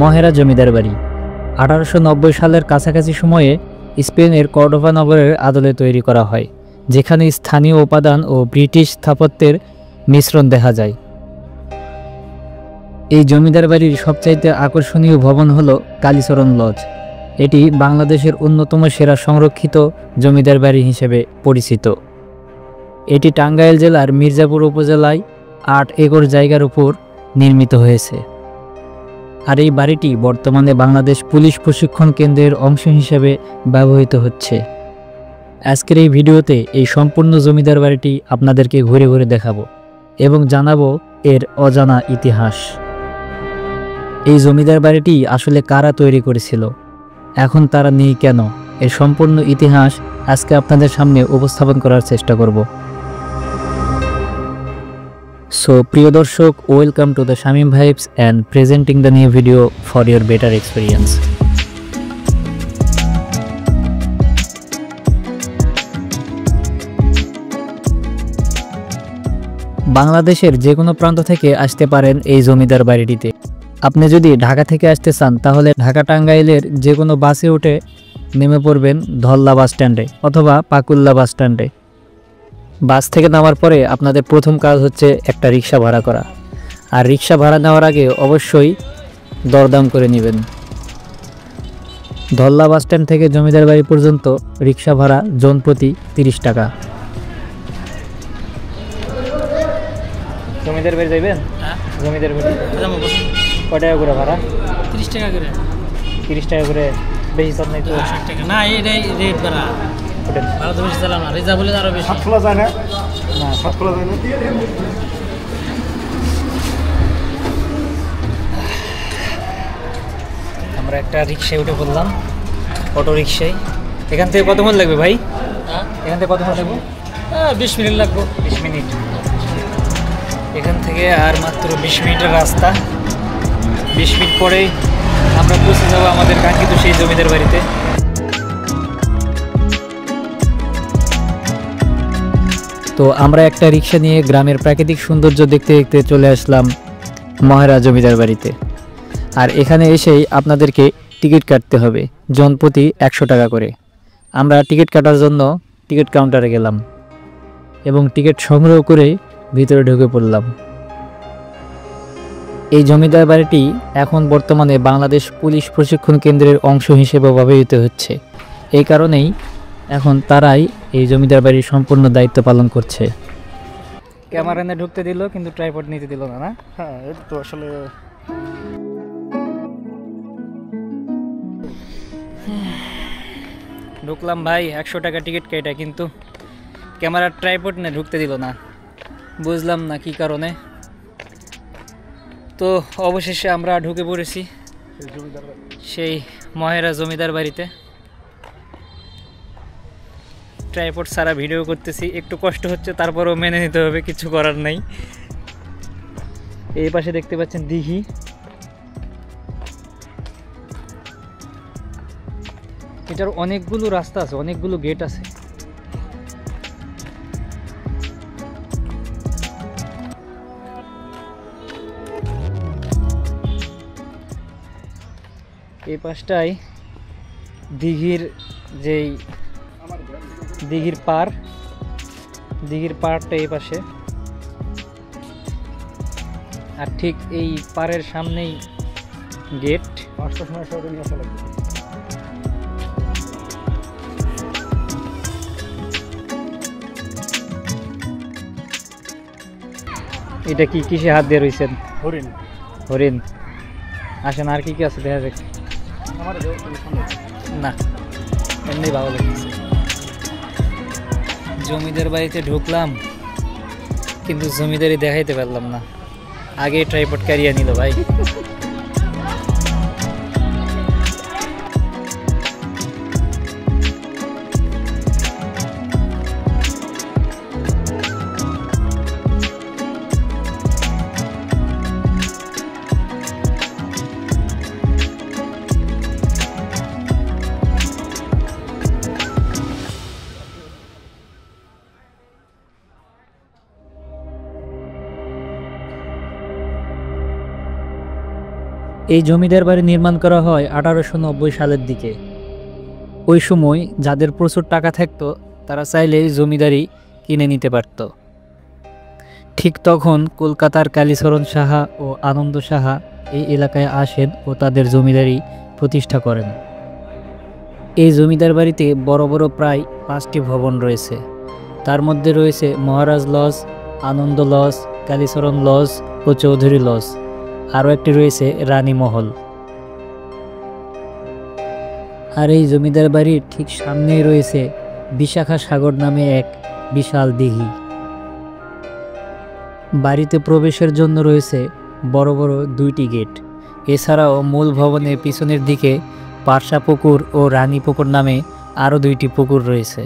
মহেরা জমিদার বাড়ি 1890 সালের কাছাকাছি সময়ে স্পেনের কর্ডোভা নগরের আদলে তৈরি করা হয়, যেখানে স্থানীয় উপাদান ও ব্রিটিশ স্থাপত্যের মিশ্রণ দেখা যায়। এই জমিদার বাড়ির সবচাইতে আকর্ষণীয় ভবন হল কালীচরণ লজ। এটি বাংলাদেশের অন্যতম সেরা সংরক্ষিত জমিদার বাড়ি হিসেবে পরিচিত। এটি টাঙ্গাইল জেলার মির্জাপুর উপজেলায় 8 একর জায়গার উপর নির্মিত হয়েছে। আর এই বাড়িটি বর্তমানে বাংলাদেশ পুলিশ প্রশিক্ষণ কেন্দ্রের অংশ হিসেবে ব্যবহৃত হচ্ছে। আজকের এই ভিডিওতে এই সম্পূর্ণ জমিদার বাড়িটি আপনাদেরকে ঘুরে ঘুরে দেখাবো এবং জানাবো এর অজানা ইতিহাস। এই জমিদার বাড়িটি আসলে কারা তৈরি করেছিল, এখন তারা নেই কেন, এর সম্পূর্ণ ইতিহাস আজকে আপনাদের সামনে উপস্থাপন করার চেষ্টা করব। সো প্রিয় দর্শক, welcome to the Shamim vibes and presenting the new video for your better experience. বাংলাদেশের যে কোনো প্রান্ত থেকে আসতে পারেন এই জমিদার বাড়িটিতে। আপনি যদি ঢাকা থেকে আসতে চান তাহলে ঢাকা টাঙ্গাইলের যে কোনো বাসে উঠে নেমে পড়বেন ধল্লা বাস স্ট্যান্ডে অথবা পাকুল্লা বাস স্ট্যান্ডে। বাস থেকে নামার পরে আপনাদের প্রথম কাজ হচ্ছে একটা রিক্সা ভাড়া করা, আর রিক্সা ভাড়া নেওয়ার আগে অবশ্যই দরদাম করে নেবেন। ধল্লা বাস স্ট্যান্ড থেকে জমিদার বাড়ি পর্যন্ত রিক্সা ভাড়া জনপ্রতি 30 টাকা। জমিদার বাড়ি যাইবেন? জমিদার বাড়ি কয় টাকা করে ভাড়া? 30 টাকা করে। 30 টাকা করে, বেশি চাপ নাই তো? 60 টাকা না, এটাই রেট ভাড়া। ভাড়া তো বেশি চালাম না, রিজার্ভ হলে আরো বেশি। সাত খোলা যায় না? না, সাত খোলা যায় না। আমরা একটা রিক্সায় উঠে পড়লাম, অটো রিক্সায়। এখান থেকে কতক্ষণ লাগবে ভাই? এখান থেকে কতক্ষণ লাগবে? 20 মিনিট লাগবে। 20 মিনিট। এখান থেকে আর মাত্র 20 মিনিটের রাস্তা। 20 মিনিট পরেই আমরা পৌঁছে যাবো আমাদের কাঙ্ক্ষিত সেই জমিদার বাড়িতে। তো আমরা একটা রিক্সা নিয়ে গ্রামের প্রাকৃতিক সৌন্দর্য দেখতে দেখতে চলে আসলাম মহেরা জমিদার বাড়িতে। আর এখানে এসেই আপনাদেরকে টিকিট কাটতে হবে, জনপ্রতি 100 টাকা করে। আমরা টিকিট কাটার জন্য টিকিট কাউন্টারে গেলাম এবং টিকিট সংগ্রহ করে ভিতরে ঢুকে পড়লাম। এই জমিদার বাড়িটি এখন বর্তমানে বাংলাদেশ পুলিশ প্রশিক্ষণ কেন্দ্রের অংশ হিসেবে ব্যবহৃত হচ্ছে। এই কারণেই এখন তারাই এই জমিদার বাড়ির সম্পূর্ণ দায়িত্ব পালন করছে। ক্যামেরা নিয়ে ঢুকতে দিল কিন্তু ট্রাইপড নিতে দিল না। হ্যাঁ, এটা তো আসলে ঢুকলাম ভাই, 100 টাকা টিকিট কেটে, কিন্তু ক্যামেরার ট্রাইপড নিয়ে ঢুকতে দিল না, বুঝলাম না কি কারণে। তো অবশেষে আমরা ঢুকে পড়েছি সেই মহেরা জমিদার বাড়িতে। ট্রাইপড ছাড়া ভিডিও করতেছি, একটু কষ্ট হচ্ছে, তারপরেও মেনে নিতে হবে, কিছু করার নাই। এই পাশে দেখতে পাচ্ছেন দিঘি। এটার অনেকগুলো রাস্তা আছে, অনেকগুলো গেট আছে। এই পাশটাই দিঘির যেই দিঘির পাড়টা এই পাশে, আর ঠিক এই পাড়ের সামনেই গেট। 5টার সময় সবাই নিয়ে আসা লাগবে। এটা কি কিসে হাত দিয়ে রয়েছেন? হরিণ। হরিণ। আসেন, আর কি কি আছে দেখা যাক। আমার না, এমনি ভালো লাগছে। জমিদার বাড়িতে ঢুকলাম কিন্তু জমিদারি দেখাইতে পারলাম না, আগে ট্রাইপড ক্যারিয়া নিল ভাই। এই জমিদার বাড়ি নির্মাণ করা হয় 1890 সালের দিকে। ওই সময় যাদের প্রচুর টাকা থাকতো তারা চাইলে জমিদারি কিনে নিতে পারত। ঠিক তখন কলকাতার কালীচরণ সাহা ও আনন্দ সাহা এই এলাকায় আসেন ও তাদের জমিদারি প্রতিষ্ঠা করেন। এই জমিদার বাড়িতে বড় বড় প্রায় 5টি ভবন রয়েছে। তার মধ্যে রয়েছে মহারাজ লজ, আনন্দ লজ, কালীচরণ লজ ও চৌধুরী লজ। আরও একটি রয়েছে রানী মহল। আর এই জমিদার বাড়ির ঠিক সামনেই রয়েছে বিশাখা সাগর নামে এক বিশাল দিঘি। বাড়িতে প্রবেশের জন্য রয়েছে বড় বড় 2টি গেট। এছাড়াও মূল ভবনের পিছনের দিকে পারসা পুকুর ও রানী পুকুর নামে আরও 2টি পুকুর রয়েছে।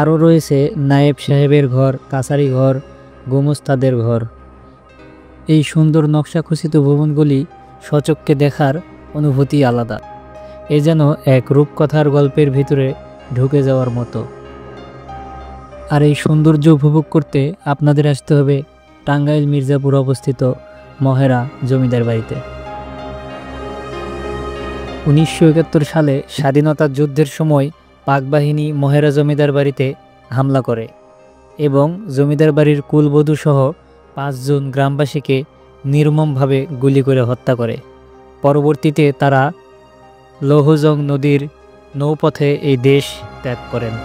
আরও রয়েছে নায়েব সাহেবের ঘর, কাছারি ঘর, গোমস্তাদের ঘর। এই সুন্দর নকশাখচিত ভবনগুলি সচক্ষে দেখার অনুভূতি আলাদা। এ যেন এক রূপকথার গল্পের ভিতরে ঢুকে যাওয়ার মতো। আর এই সৌন্দর্য উপভোগ করতে আপনাদের আসতে হবে টাঙ্গাইল মির্জাপুর অবস্থিত মহেরা জমিদার বাড়িতে। 1971 সালে স্বাধীনতা যুদ্ধের সময় পাক বাহিনী মহেরা জমিদার বাড়িতে হামলা করে এবং জমিদার বাড়ির কুলবধূ সহ 5 জন গ্রামবাসীকে নির্মমভাবে গুলি করে হত্যা করে। পরবর্তীতে তারা লৌহজং নদীর নৌপথে এই দেশ ত্যাগ করেন।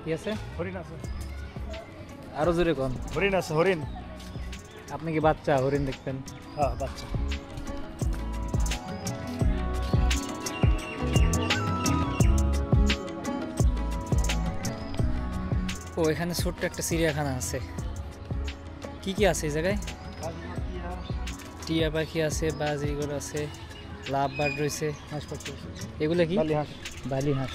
কি আছে? হরিণ আছে। আরো জোরে কোন। হরিণ আছে, হরিণ। আপনি কি বাচ্চা হরিণ দেখবেন? হ্যাঁ, বাচ্চা। ও এখানে ছোট্ট একটা চিড়িয়াখানা আছে। কি কি আছে এই জায়গায়? টিয়া পাখি আছে, বাজিগর আছে, লাভ বার্ড রয়েছে, হাঁস পাখি আছে। এগুলো কি? বালি হাঁস। বালি হাঁস।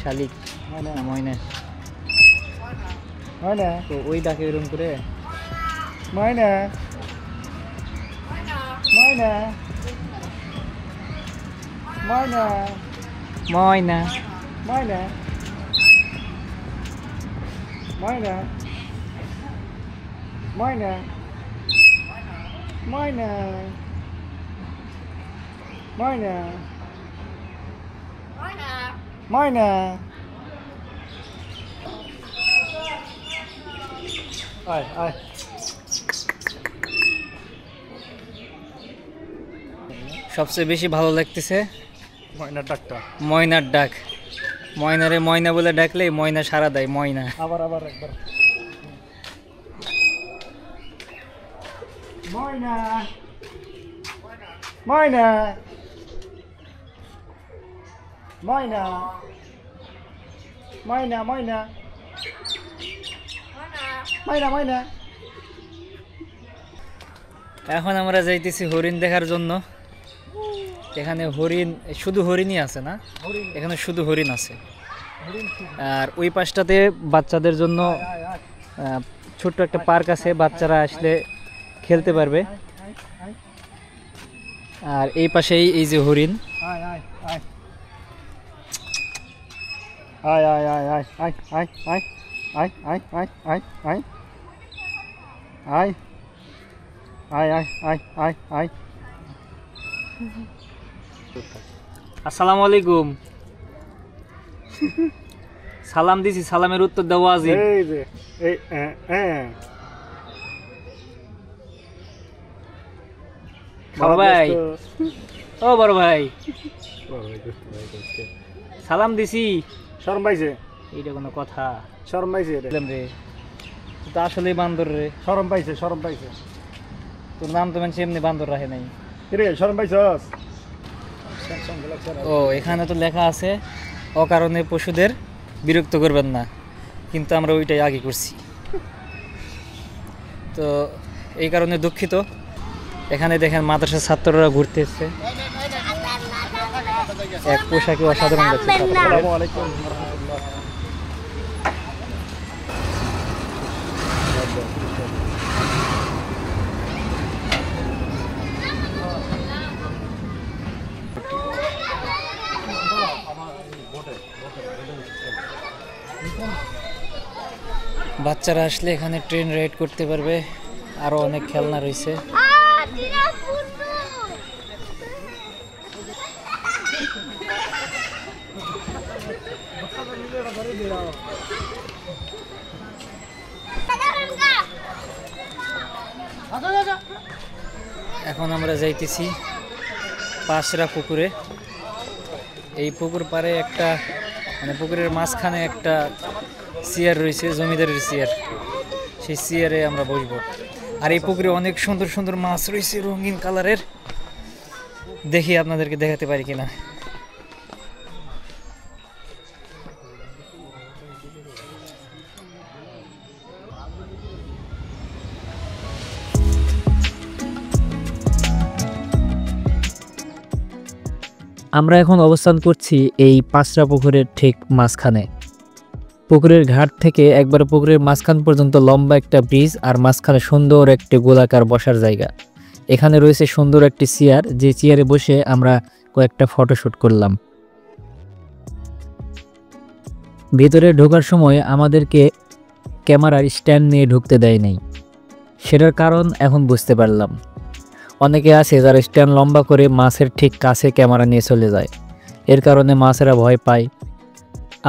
শালিক ময়না। না ময়না? ময়না। তো ওই ডাকে এরকম করে। ময়না। ময়না। ময়না। ময়না। ময়না। ময়না। ময়না। ময়না। ময়না। ময়না। আয় আয়। সবচেয়ে বেশি ভালো লাগতেছে ময়নার ডাকটা। ময়নার ডাক। ময়নারে ময়না বলে ডাকলে ময়না সাড়া দেয়। ময়না। আবার আবার একবার। ময়না। ময়না। ময়না। ময়না। ময়না। ময়না। ময়না। এখন আমরা যাইতেছি হরিণ দেখার জন্য। এখানে হরিণ, শুধু হরিণই আছে না, এখানে শুধু হরিণ আছে। আর ওই পাশটাতে বাচ্চাদের জন্য ছোট্ট একটা পার্ক আছে, বাচ্চারা আসলে খেলতে পারবে। আর এই পাশেই এই যে হরিণ। আয় আয় আয়। আয় আয় আয় আয় আয় আয় আয় আয় আয় আয় আয় আয় আয় আয় আয় আয় আয় আয় আসসালামু আলাইকুম। সালাম দিছি, সালামের উত্তর দেওয়া আজি। এই যে এই বড় ভাই, ও বড় ভাই, সালাম দিছি। শরম পাইছে? এইটা কোনো কথা? শরম পাইছে রে? বললাম রে, তুই তো আসলেই বান্দর রে। শরম পাইছে? শরম পাইছে? তোর নাম তো মানুষ এমনি বান্দর রাখে নাই। রে শরম পাইছস? ও, এখানে তো লেখা আছে অকারণে পশুদের বিরক্ত করবেন না, কিন্তু আমরা ওইটাই আগে করছি। তো এই কারণে দুঃখিত। এখানে দেখেন মাদ্রাসার ছাত্ররা ঘুরতে এসছে, এক পোশাকে অসাধারণ লাগছে। আসসালামু আলাইকুম রাহমাতুল্লাহ। বাচ্চারা আসলে এখানে ট্রেন রাইড করতে পারবে, আরো অনেক খেলনা রয়েছে। এখন আমরা যাইতেছি পাশরা পুকুরে। এই পুকুর পাড়ে একটা, মানে পুকুরের মাঝখানে একটা চেয়ার রয়েছে, জমিদারের চেয়ার। সেই চেয়ারে আমরা বসবো। আর এই পুকুরে অনেক সুন্দর সুন্দর মাছ রয়েছে, রঙিন কালারের। দেখি আপনাদেরকে দেখাতে পারি কিনা। আমরা এখন অবস্থান করছি এই পাঁচরা পুকুরের ঠিক মাঝখানে। পুকুরের ঘাট থেকে একবার পুকুরের মাঝখান পর্যন্ত লম্বা একটা ব্রিজ, আর মাঝখানে সুন্দর একটি গোলাকার বসার জায়গা। এখানে রয়েছে সুন্দর একটি চেয়ার, যে চেয়ারে বসে আমরা কয়েকটা ফটোশুট করলাম। ভিতরে ঢোকার সময় আমাদেরকে ক্যামেরার স্ট্যান্ড নিয়ে ঢুকতে দেয় নাই। সেটার কারণ এখন বুঝতে পারলাম। অনেকে আছে যারা স্ট্যান্ড লম্বা করে মাছের ঠিক কাছে ক্যামেরা নিয়ে চলে যায়, এর কারণে মাছেরা ভয় পায়।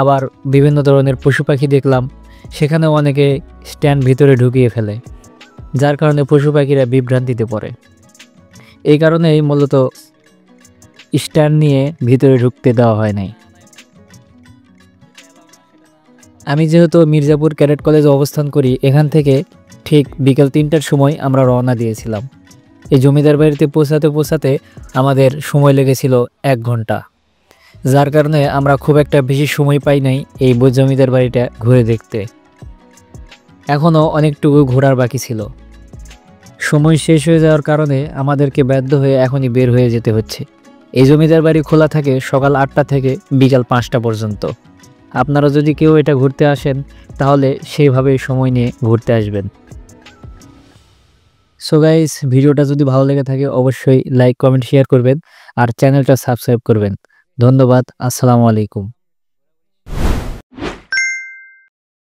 আবার বিভিন্ন ধরনের পশু পাখি দেখলাম, সেখানে অনেকে স্ট্যান্ড ভিতরে ঢুকিয়ে ফেলে, যার কারণে পশু পাখিরা বিভ্রান্তিতে পড়ে। এই কারণেই মূলত স্ট্যান্ড নিয়ে ভিতরে ঢুকতে দেওয়া হয় নাই। আমি যেহেতু মির্জাপুর ক্যাডেট কলেজে অবস্থান করি, এখান থেকে ঠিক বিকেল 3টার সময় আমরা রওনা দিয়েছিলাম। এই জমিদার বাড়িতে পৌঁছাতে আমাদের সময় লেগেছিল 1 ঘন্টা, যার কারণে আমরা খুব একটা বেশি সময় পাই নাই এই জমিদার বাড়িটা ঘুরে দেখতে। এখনও অনেকটুকু ঘোরার বাকি ছিল। সময় শেষ হয়ে যাওয়ার কারণে আমাদেরকে বাধ্য হয়ে এখনই বের হয়ে যেতে হচ্ছে। এই জমিদার বাড়ি খোলা থাকে সকাল 8টা থেকে বিকাল 5টা পর্যন্ত। আপনারা যদি কেউ এটা ঘুরতে আসেন, তাহলে সেইভাবেই সময় নিয়ে ঘুরতে আসবেন। সো গাইস, ভিডিওটা যদি ভালো লেগে থাকে অবশ্যই লাইক, কমেন্ট, শেয়ার করবেন, আর চ্যানেলটা সাবস্ক্রাইব করবেন। ধন্যবাদ। আসসালামু আলাইকুম।